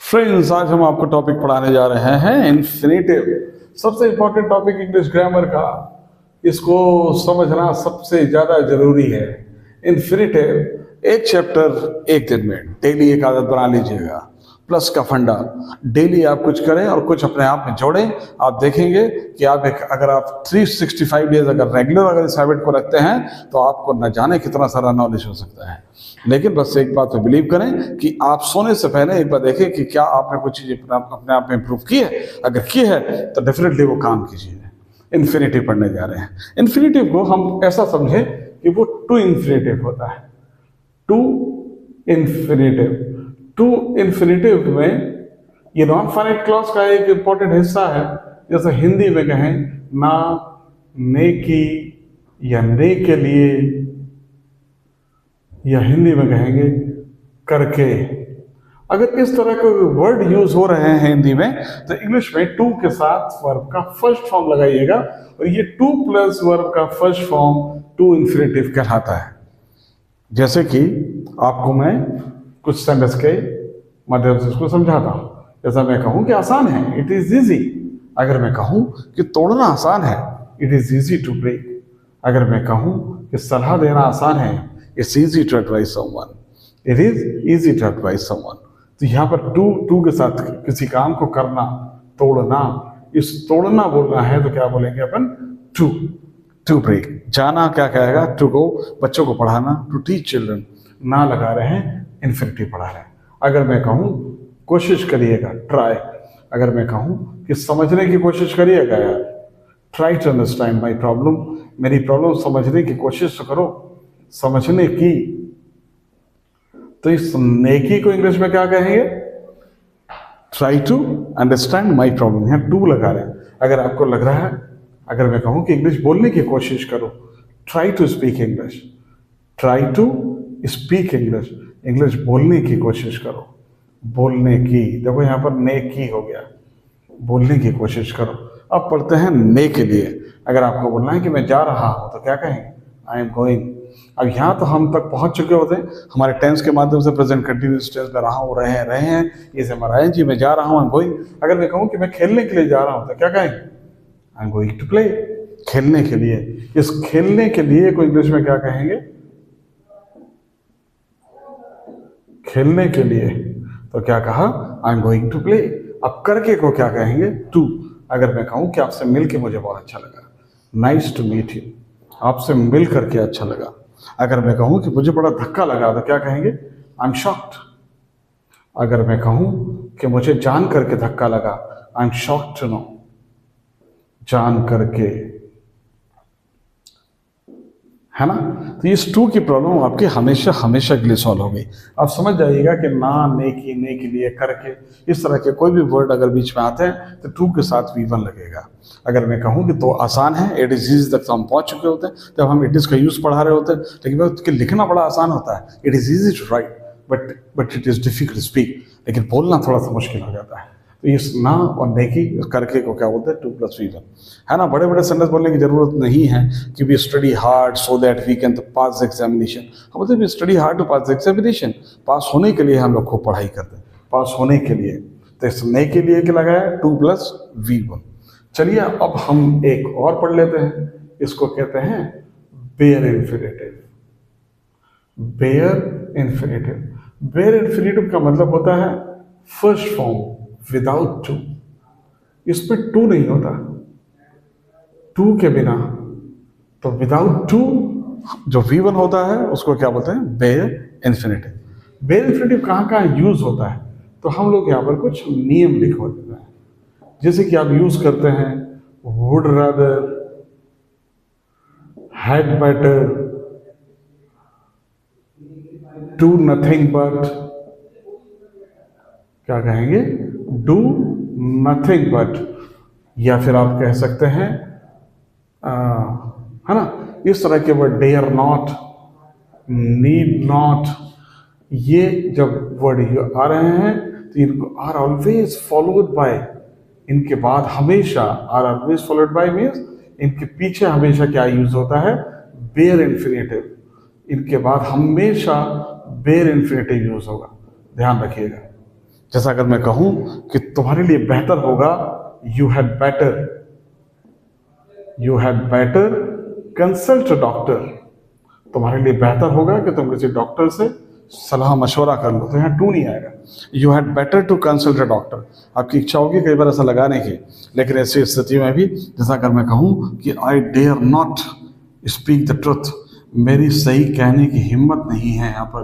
Friends, आज हम आपको टॉपिक पढ़ाने जा रहे हैं इन्फिनेटिव। सबसे इंपॉर्टेंट टॉपिक इंग्लिश ग्रामर का, इसको समझना सबसे ज्यादा जरूरी है। इन्फिनेटिव एक चैप्टर एक दिन में, डेली एक आदत बना लीजिएगा। प्लस का फंडा, डेली आप कुछ करें और कुछ अपने आप में जोड़ें। आप देखेंगे कि अगर आप 365 डेज अगर रेगुलर अगर इस हैबिट को रखते हैं तो आपको न जाने कितना सारा नॉलेज हो सकता है। लेकिन बस एक बात पे बिलीव करें कि आप सोने से पहले एक बार देखें कि क्या आपने कुछ चीज़ अपने आप में इम्प्रूव की है। अगर की है तो डेफिनेटली वो काम कीजिए। इन्फिनिटिव पढ़ने जा रहे हैं। इन्फिनिटिव को हम ऐसा समझें कि वो टू इन्फिनिटिव होता है। टू इन्फिनिटिव, टू इन्फिनिटिव में ये नॉन फाइनाइट क्लॉज का एक इंपॉर्टेंट हिस्सा है। जैसे हिंदी में कहें ना, ने की, या ने के लिए, या हिंदी में कहेंगे करके। अगर इस तरह के वर्ड यूज हो रहे हैं हिंदी में तो इंग्लिश में टू के साथ वर्ब का फर्स्ट फॉर्म लगाइएगा और ये टू प्लस वर्ब का फर्स्ट फॉर्म टू इन्फिनिटिव कहलाता है। जैसे कि आपको मैं कुछ सेंटेंस के माध्यम से इसको समझाता हूं। जैसा मैं कहूं कि आसान है, इट इज इजी। अगर मैं कहूं कि तोड़ना आसान है, it is easy to break. अगर मैं कहूं कि सलाह देना आसान है, it's easy to advice someone, it is easy to advice someone. तो यहाँ पर टू के साथ किसी काम को करना, तोड़ना, इस तोड़ना बोलना है तो क्या बोलेंगे अपन? To break. जाना क्या कहेगा? To go. बच्चों को पढ़ाना, टू टीच चिल्ड्रन। ना लगा रहे हैं, इन्फिनिटिव पढ़ा रहे हैं। अगर मैं कहूँ कोशिश करिएगा, ट्राई। अगर मैं कहूँ कि समझने की कोशिश करिएगा, यार try to understand my problem, मेरी प्रॉब्लम समझने की कोशिश तो करो। समझने की, तो इस नेकी को इंग्लिश में क्या कहेंगे? Try to understand my problem. यहाँ टू लगा रहे हैं। अगर आपको लग रहा है, अगर मैं कहूँ कि इंग्लिश बोलने की कोशिश करो, try to speak English, try to speak English, English बोलने की कोशिश करो। बोलने की, देखो यहाँ पर ने की हो गया, बोलने की कोशिश करो। अब पढ़ते हैं ने के लिए। अगर आपको बोलना है कि मैं जा रहा हूँ तो क्या कहेंगे? I am going. अब यहाँ तो हम तक पहुँच चुके होते हैं, हमारे टेंस के माध्यम से प्रेजेंट कंटिन्यूअस टेंस में रहा हूँ, रहे हैं, ये से हमारा है जी, मैं जा रहा हूँ, आई एम गोइंग। अगर मैं कहूँ कि मैं खेलने के लिए जा रहा हूँ तो क्या कहेंगे? I am going to play. खेलने के लिए, इस खेलने के लिए को इंग्लिश में क्या कहेंगे? खेलने के लिए तो क्या कहा? I am going to play. अब करके को क्या कहेंगे? टू। अगर मैं कहूँ कि आपसे मिल के मुझे बहुत अच्छा लगा, नाइस टू मीट यू, आपसे मिल करके अच्छा लगा। अगर मैं कहूँ कि मुझे बड़ा धक्का लगा तो क्या कहेंगे? I am shocked. अगर मैं कहूँ कि मुझे जान करके धक्का लगा, I am shocked to know, जान करके, है ना। तो इस टू की प्रॉब्लम आपकी हमेशा हमेशा के लिए सॉल्व हो गई। आप समझ जाइएगा कि ना, ने की, ने के लिए, करके, इस तरह के कोई भी वर्ड अगर बीच में आते हैं तो टू के साथ V1 लगेगा। अगर मैं कहूँ कि तो आसान है, इट इज इजी तक तो हम पहुंच चुके होते हैं जब हम इट इज का यूज पढ़ा रहे होते हैं। लेकिन उसके लिखना बड़ा आसान होता है, it is easy to write but it is difficult to speak. लेकिन बोलना थोड़ा सा मुश्किल हो जाता है। तो इस ना और नेकी करके को क्या बोलते हैं? 2 + V1, है ना। बड़े बड़े सेंटेंस बोलने की जरूरत नहीं है कि we study hard so that we can pass examination. हम बोलते हैं we study hard to pass examination. Pass होने के लिए हम लोग खूब पढ़ाई करते हैं, पास होने के लिए। तो इस ने के लिए क्या लगाया? 2 + V1। चलिए अब हम एक और पढ़ लेते हैं, इसको कहते हैं bare infinitive. Bare infinitive, bare infinitive का मतलब होता है फर्स्ट फॉर्म विदाउट टू। इसमें टू नहीं होता, टू के बिना। तो विदाउट टू जो V1 होता है उसको क्या बोलते हैं? Bare infinitive. बेयर इन्फिनिटिव कहाँ कहाँ यूज होता है? तो हम लोग यहाँ पर कुछ नियम लिखवा देते हैं। जैसे कि आप यूज करते हैं would rather, had better, do nothing but, क्या कहेंगे? Do nothing but. या फिर आप कह सकते हैं है ना, इस तरह के word, dare not, need not. ये जब वर्ड आ रहे हैं तो इनको आर ऑलवेज फॉलोड बाय, इनके बाद हमेशा, are always followed by means इनके पीछे हमेशा क्या यूज होता है? Bare infinitive. इनके बाद हमेशा बेयर इन्फिनिटिव यूज होगा, ध्यान रखिएगा। जैसा अगर मैं कहूं कि तुम्हारे लिए बेहतर होगा, you had better consult doctor, तुम्हारे लिए बेहतर होगा कि तुम किसी डॉक्टर से सलाह मशवरा कर लो, तो यहाँ टू नहीं आएगा। You had better to consult a doctor, आपकी इच्छा होगी कई बार ऐसा लगाने की, लेकिन ऐसी स्थिति में भी जैसा अगर मैं कहूँ कि I dare not speak the truth, मेरी सही कहने की हिम्मत नहीं है, यहाँ पर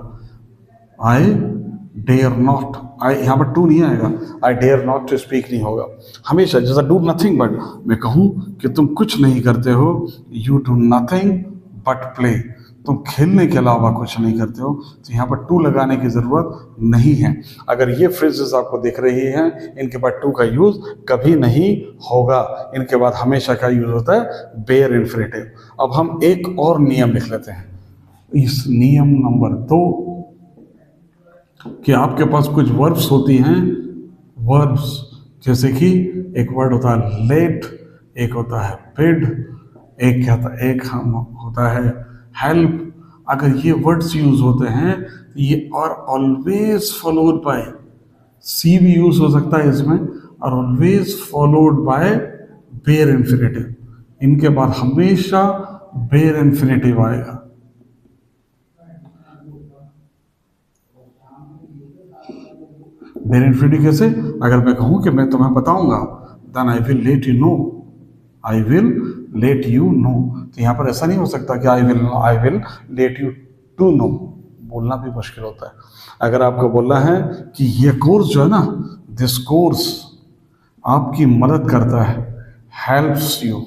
आई डेयर नॉट, आई यहाँ पर टू नहीं आएगा, I dare not to speak नहीं होगा। हमेशा जैसा डू नथिंग बट मैं कहूँ कि तुम कुछ नहीं करते हो, you do nothing but play, तुम खेलने के अलावा कुछ नहीं करते हो, तो यहाँ पर टू लगाने की ज़रूरत नहीं है। अगर ये फ्रेजेस आपको दिख रही हैं, इनके बाद टू का यूज़ कभी नहीं होगा, इनके बाद हमेशा का यूज़ होता है बेयर इन्फिनेटिव। अब हम एक और नियम लिख लेते हैं, इस नियम नंबर 2 कि आपके पास कुछ वर्ब्स होती हैं, वर्ब्स जैसे कि एक वर्ड होता है लेट, एक होता है पेड, एक होता है हेल्प। अगर ये वर्ड्स यूज होते हैं तो ये और ऑलवेज फॉलोड बाय, सी भी यूज हो सकता है इसमें, और always followed by bare infinitive, इनके बाद हमेशा बेयर इन्फिनेटिव आएगा। बेयर इन्फिनेटिव कैसे? अगर मैं कहूं कि मैं तुम्हें बताऊंगा, then I will let you know, I will let you know, तो यहाँ पर ऐसा नहीं हो सकता कि I will let you to know, बोलना भी मुश्किल होता है। अगर आपको बोलना है कि ये कोर्स जो है ना, दिस कोर्स आपकी मदद करता है, हेल्प्स यू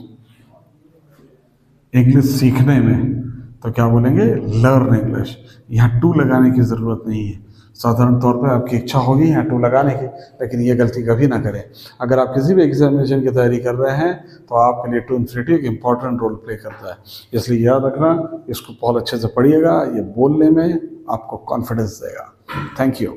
इंग्लिश सीखने में, तो क्या बोलेंगे? Learn English. यहाँ टू लगाने की ज़रूरत नहीं है, साधारण तौर पे आपकी इच्छा होगी यहाँ टू लगाने की, लेकिन ये गलती कभी ना करें। अगर आप किसी भी एग्जामिनेशन की तैयारी कर रहे हैं तो आपके लिए टू इन्फिनेटिव एक इंपॉर्टेंट रोल प्ले करता है, इसलिए याद रखना, इसको बहुत अच्छे से पढ़िएगा, ये बोलने में आपको कॉन्फिडेंस देगा। Thank you.